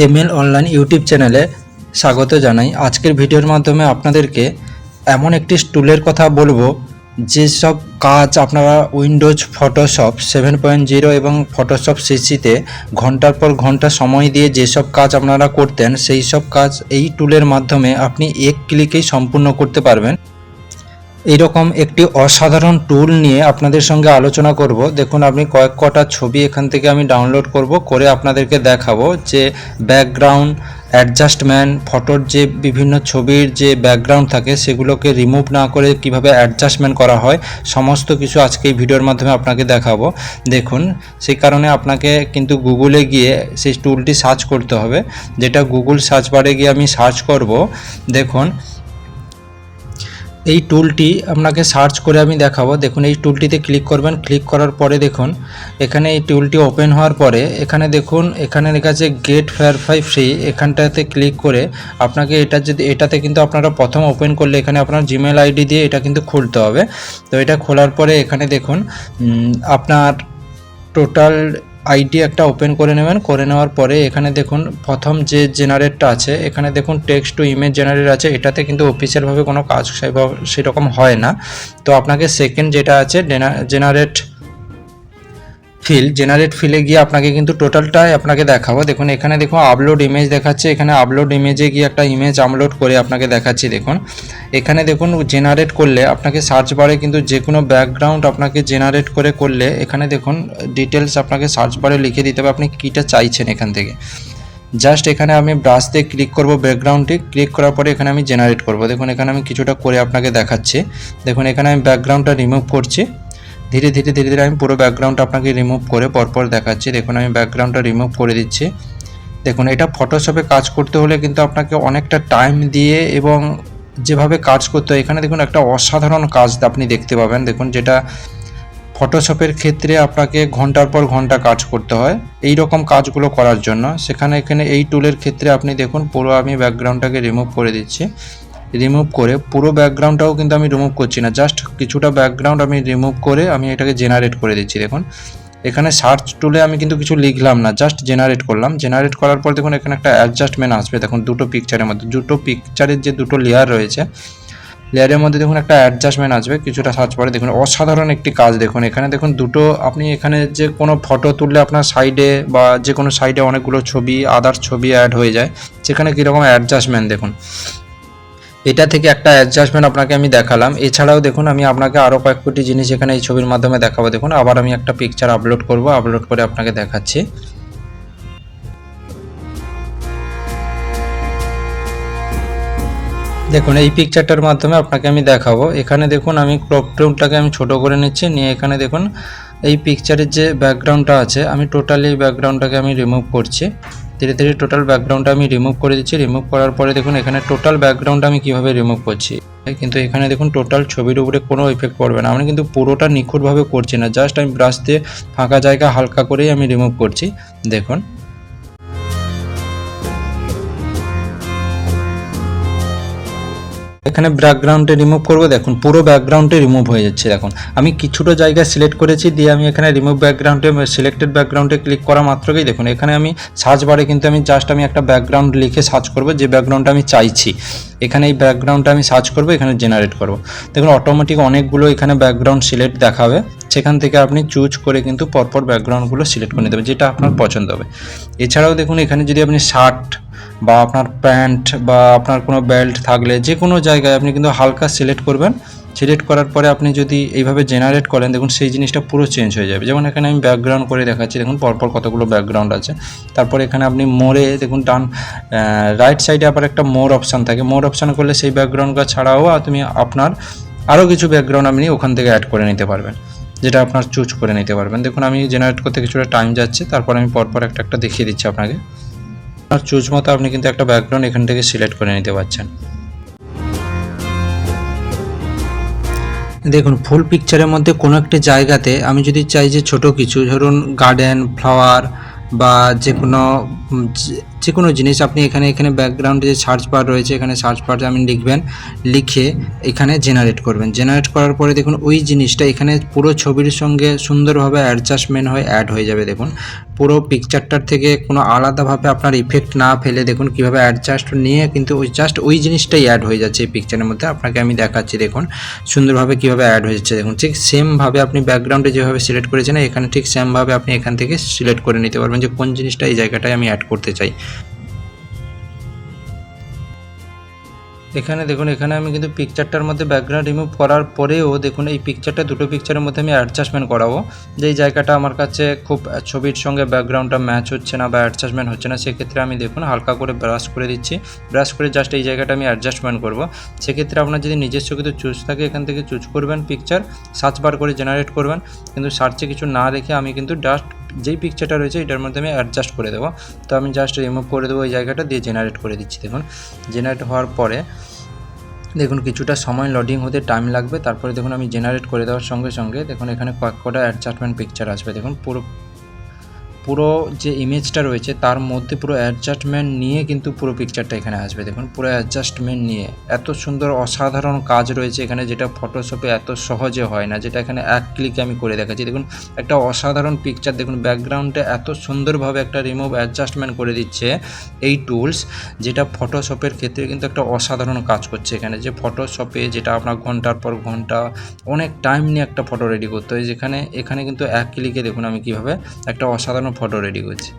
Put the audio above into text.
ML online YouTube চ্যানেলে স্বাগত জানাই। আজকের ভিডিওর মাধ্যমে আপনাদেরকে এমন একটি টুলের কথা বলবো যেসব কাজ আপনারা উইন্ডোজ ফটোশপ 7.0 এবং ফটোশপ সিসিতে ঘন্টার পর ঘন্টা সময় দিয়ে যেসব কাজ আপনারা করতেন সেই সব কাজ এই টুলের মাধ্যমে আপনি এক ক্লিকেই সম্পূর্ণ করতে পারবেন। এইরকম একটি অসাধারণ টুল নিয়ে আপনাদের সঙ্গে আলোচনা করব। দেখুন, আপনি কয়েকটা ছবি এখান থেকে আমি ডাউনলোড করে আপনাদেরকে দেখাবো যে ব্যাকগ্রাউন্ড অ্যাডজাস্টমেন্ট, ফটোর যে বিভিন্ন ছবির যে ব্যাকগ্রাউন্ড থাকে সেগুলোকে রিমুভ না করে কিভাবে অ্যাডজাস্টমেন্ট করা হয় সমস্ত কিছু আজকে এই ভিডিওর মাধ্যমে আপনাকে দেখাবো। দেখুন, সেই কারণে আপনাকে কিন্তু গুগলে গিয়ে সেই টুলটি সার্চ করতে হবে, যেটা গুগল সার্চ বারে গিয়ে আমি সার্চ করব। দেখুন, এই টুলটি আপনাকে সার্চ করে আমি দেখাবো। দেখুন, এই টুলটিতে ক্লিক করবেন। ক্লিক করার পরে দেখুন এখানে এই টুলটি ওপেন হওয়ার পরে এখানে দেখুন এখানে লেখা আছে গেট ভেরিফাই ফ্রি। এখানটাতে ক্লিক করে আপনাকে এটাতে কিন্তু আপনারা প্রথম ওপেন করলে এখানে আপনার জিমেল আইডি দিয়ে এটা কিন্তু খুলতে হবে। তো এটা খোলার পরে এখানে দেখুন আপনার টোটাল আইডি একটা ওপেন করে নেবেন। করে নেওয়ার পরে এখানে দেখুন প্রথম যে জেনারেটটা আছে এখানে দেখুন টেক্সট টু ইমেজ জেনারেট আছে। এটাতে কিন্তু অফিসিয়ালভাবে কোনো কাজ সেরকম হয় না। তো আপনাকে সেকেন্ড যেটা আছে জেনারেট ফিলে গিয়ে আপনাকে কিন্তু টোটালটাই আপনাকে দেখাবো। দেখুন এখানে দেখুন আপলোড ইমেজ দেখাচ্ছে। এখানে আপলোড ইমেজে গিয়ে একটা ইমেজ আপলোড করে আপনাকে দেখাচ্ছি। দেখুন এখানে দেখুন জেনারেট করলে আপনাকে সার্চ বারে কিন্তু যে কোনো ব্যাকগ্রাউন্ড আপনাকে জেনারেট করলে এখানে দেখুন ডিটেলস আপনাকে সার্চ বারে লিখে দিতে হবে আপনি কীটা চাইছেন। এখান থেকে জাস্ট এখানে আমি ব্রাশ দিয়ে ক্লিক করব, ব্যাকগ্রাউন্ডটি ক্লিক করার পরে এখানে আমি জেনারেট করব। দেখুন এখানে আমি কিছুটা করে আপনাকে দেখাচ্ছি। দেখুন এখানে আমি ব্যাকগ্রাউন্ডটা রিমুভ করছি। ধীরে ধীরে আমি পুরো ব্যাকগ্রাউন্ডটা আপনাকে রিমুভ করে পরপর দেখাচ্ছি। দেখুন আমি ব্যাকগ্রাউন্ডটা রিমুভ করে দিচ্ছি। দেখুন এটা ফটোশপে কাজ করতে হলে কিন্তু আপনাকে অনেকটা টাইম দিয়ে এবং যেভাবে কাজ করতে হয় এখানে দেখুন একটা অসাধারণ কাজ আপনি দেখতে পাবেন। দেখুন যেটা ফটোশপের ক্ষেত্রে আপনাকে ঘন্টার পর ঘন্টা কাজ করতে হয় এই রকম কাজগুলো করার জন্য, এখানে এই টুলের ক্ষেত্রে আপনি দেখুন পুরো আমি ব্যাকগ্রাউন্ডটাকে রিমুভ করে দিচ্ছি। রিমুভ করে পুরো ব্যাকগ্রাউন্ডটাও কিন্তু আমি রিমুভ করছি না, জাস্ট কিছুটা ব্যাকগ্রাউন্ড আমি রিমুভ করে আমি এটাকে জেনারেট করে দিচ্ছি। দেখুন এখানে সার্চ টুলে আমি কিন্তু কিছু লিখলাম না, জাস্ট জেনারেট করলাম। জেনারেট করার পর দেখুন এখানে একটা অ্যাডজাস্টমেন্ট আসবে। দেখুন দুটো পিকচারের মধ্যে যে দুটো লেয়ার রয়েছে লেয়ারের মধ্যে দেখুন একটা অ্যাডজাস্টমেন্ট আসবে। কিছুটা সার্চ পরে দেখুন অসাধারণ একটি কাজ। দেখুন এখানে দেখুন দুটো আপনি এখানে যে কোনো ফটো তুললে আপনার সাইডে বা যে কোনো সাইডে অনেকগুলো ছবি আদার্স ছবি অ্যাড হয়ে যায়, সেখানে কীরকম অ্যাডজাস্টমেন্ট দেখুন এটা থেকে একটা অ্যাডজাস্টমেন্ট আপনাকে আমি দেখালাম। এছাড়াও দেখুন আমি আপনাকে আরও কয়েকটি জিনিস এখানে এই ছবির মাধ্যমে দেখাবো। দেখুন আবার আমি একটা পিকচার আপলোড করে আপনাকে দেখাচ্ছি। দেখুন এই পিকচারটার মাধ্যমে আপনাকে আমি দেখাবো। এখানে দেখুন আমি ক্রপ টুলটাকে আমি ছোটো করে নিচ্ছি, নিয়ে এখানে দেখুন এই পিকচারের যে ব্যাকগ্রাউন্ডটা আছে আমি টোটালি এই ব্যাকগ্রাউন্ডটাকে আমি রিমুভ করছি। ধীরে ধীরে টোটাল ব্যাকগ্রাউন্ডটা আমি রিমুভ করে দিচ্ছি। রিমুভ করার পরে দেখুন এখানে টোটাল ব্যাকগ্রাউন্ডটা আমি কীভাবে রিমুভ করছি, কিন্তু এখানে দেখুন টোটাল ছবির উপরে কোনো ইফেক্ট পড়বে না। আমি কিন্তু পুরোটা নিখুঁতভাবে করছি না, জাস্ট আমি ব্রাশ দিয়ে ফাঁকা জায়গা হালকা করেই আমি রিমুভ করছি। দেখুন এখানে ব্যাকগ্রাউন্ডে রিমুভ করব। দেখুন পুরো ব্যাকগ্রাউন্ডে রিমুভ হয়ে যাচ্ছে। দেখুন আমি কিছুটা জায়গা সিলেক্ট করেছি, দিয়ে আমি এখানে রিমুভ ব্যাকগ্রাউন্ডে সিলেক্টেড ব্যাকগ্রাউন্ডে ক্লিক করা মাত্রই দেখুন এখানে আমি সার্চ বারে কিন্তু আমি জাস্ট আমি একটা ব্যাকগ্রাউন্ড লিখে সার্চ করব যে ব্যাকগ্রাউন্ডটা আমি চাইছি। এখানে এই ব্যাকগ্রাউন্ডটা আমি সার্চ করব, এখানে জেনারেট করব। দেখুন অটোমেটিক অনেকগুলো এখানে ব্যাকগ্রাউন্ড সিলেক্ট দেখাবে, সেখান থেকে আপনি চুজ করে কিন্তু পরপর ব্যাকগ্রাউন্ডগুলো সিলেক্ট করে নিতে হবে যেটা আপনার পছন্দ হবে। এছাড়াও দেখুন এখানে যদি আপনি শার্ট বা আপনার প্যান্ট বা আপনার কোনো বেল্ট থাকলে যে কোনো জায়গায় আপনি কিন্তু হালকা সিলেক্ট করবেন। সিলেক্ট করার পরে আপনি যদি এইভাবে জেনারেট করেন দেখুন সেই জিনিসটা পুরো চেঞ্জ হয়ে যাবে। যেমন এখানে আমি ব্যাকগ্রাউন্ড করে দেখাচ্ছি। দেখুন পরপর কতগুলো ব্যাকগ্রাউন্ড আছে। তারপর এখানে আপনি মোড়ে দেখুন রাইট সাইডে আবার একটা মোর অপশান থাকে। মোর অপশান করলে সেই ব্যাকগ্রাউন্ডটা ছাড়াও তুমি আপনার আরও কিছু ব্যাকগ্রাউন্ড আপনি ওখান থেকে অ্যাড করে নিতে পারবেন, যেটা আপনার চুজ করে নিতে পারবেন। দেখুন আমি জেনারেট করতে কিছুটা টাইম যাচ্ছে, তারপর আমি পরপর একটা দেখিয়ে দিচ্ছি আপনাকে। আপনার চুজ মতো আপনি কিন্তু একটা ব্যাকগ্রাউন্ড এখান থেকে সিলেক্ট করে নিতে পারছেন। দেখুন ফুল পিকচারের মধ্যে কোনো একটা জায়গাতে আমি যদি চাই যে ছোট কিছু ধরুন গার্ডেন ফ্লাওয়ার বা যে কোনো জিনিস আপনি এখানে ব্যাকগ্রাউন্ডে যে সার্চ বার রয়েছে এখানে সার্চ বারে আপনি লিখবেন, লিখে এখানে জেনারেট করবেন। জেনারেট করার পরে দেখুন ওই জিনিসটা এখানে পুরো ছবির সঙ্গে সুন্দরভাবে অ্যাডজাস্টমেন্ট হয়ে অ্যাড হয়ে যাবে। দেখুন পুরো পিকচারটার থেকে কোনো আলাদাভাবে আপনার ইফেক্ট না ফেলে দেখুন কীভাবে অ্যাডজাস্ট নিয়ে কিন্তু ওই জাস্ট ওই জিনিসটাই অ্যাড হয়ে যাচ্ছে এই পিকচারের মধ্যে। আপনাকে আমি দেখাচ্ছি দেখুন সুন্দরভাবে কীভাবে অ্যাড হয়ে যাচ্ছে। দেখুন ঠিক সেমভাবে আপনি ব্যাকগ্রাউন্ডে যেভাবে সিলেক্ট করেছেন এখানে ঠিক সেমভাবে আপনি এখান থেকে সিলেক্ট করে নিতে পারবেন যে কোন জিনিসটা এই জায়গাটায় আমি অ্যাড করতে চাই। এখানে দেখুন এখানে আমি কিন্তু পিকচারটার মধ্যে ব্যাকগ্রাউন্ড রিমুভ করার পরেও দেখুন এই পিকচারটা দুটো পিকচারের মধ্যে আমি অ্যাডজাস্টমেন্ট করাবো। যেই জায়গাটা আমার কাছে খুব ছবির সঙ্গে ব্যাকগ্রাউন্ডটা ম্যাচ হচ্ছে না বা অ্যাডজাস্টমেন্ট হচ্ছে না, সেক্ষেত্রে আমি দেখুন হালকা করে ব্রাশ করে দিচ্ছি। ব্রাশ করে জাস্ট এই জায়গাটা আমি অ্যাডজাস্টমেন্ট করব। সেক্ষেত্রে আপনার যদি নিজস্ব কিছু চুজ থাকে এখান থেকে চুজ করবেন পিকচার, সার্চ বার করে জেনারেট করবেন। কিন্তু সার্চে কিছু না রেখে আমি কিন্তু জাস্ট যেই পিকচারটা রয়েছে এটার মধ্যে আমি অ্যাডজাস্ট করে দেবো। তো আমি জাস্ট রিমুভ করে দেবো এই জায়গাটা দিয়ে জেনারেট করে দিচ্ছি। দেখুন জেনারেট হওয়ার পরে দেখুন কিছুটা সময় লোডিং হতে টাইম লাগবে। তারপরে দেখুন আমি জেনারেট করে দেওয়ার সঙ্গে সঙ্গে দেখুন এখানে কয়েকটা অ্যাডজাস্টমেন্ট পিকচার আসবে। দেখুন পুরো যে ইমেজটা রয়েছে তার মধ্যে পুরো অ্যাডজাস্টমেন্ট নিয়ে কিন্তু পুরো পিকচারটা এখানে আসবে। দেখুন পুরো অ্যাডজাস্টমেন্ট নিয়ে এত সুন্দর অসাধারণ কাজ রয়েছে এখানে, যেটা ফটোশপে এত সহজে হয় না, যেটা এখানে এক ক্লিকে আমি করে দেখাচ্ছি। দেখুন একটা অসাধারণ পিকচার, দেখুন ব্যাকগ্রাউন্ডে এত সুন্দরভাবে একটা রিমুভ অ্যাডজাস্টমেন্ট করে দিচ্ছে এই টুলস, যেটা ফটোশপের ক্ষেত্রে কিন্তু একটা অসাধারণ কাজ করছে এখানে। যে ফটোশপে যেটা আপনার ঘন্টার পর ঘন্টা অনেক টাইম নিয়ে একটা ফটো রেডি করতে হয়, যেখানে এখানে কিন্তু এক ক্লিকে দেখুন আমি কীভাবে একটা অসাধারণ ফটো রেডি করছি।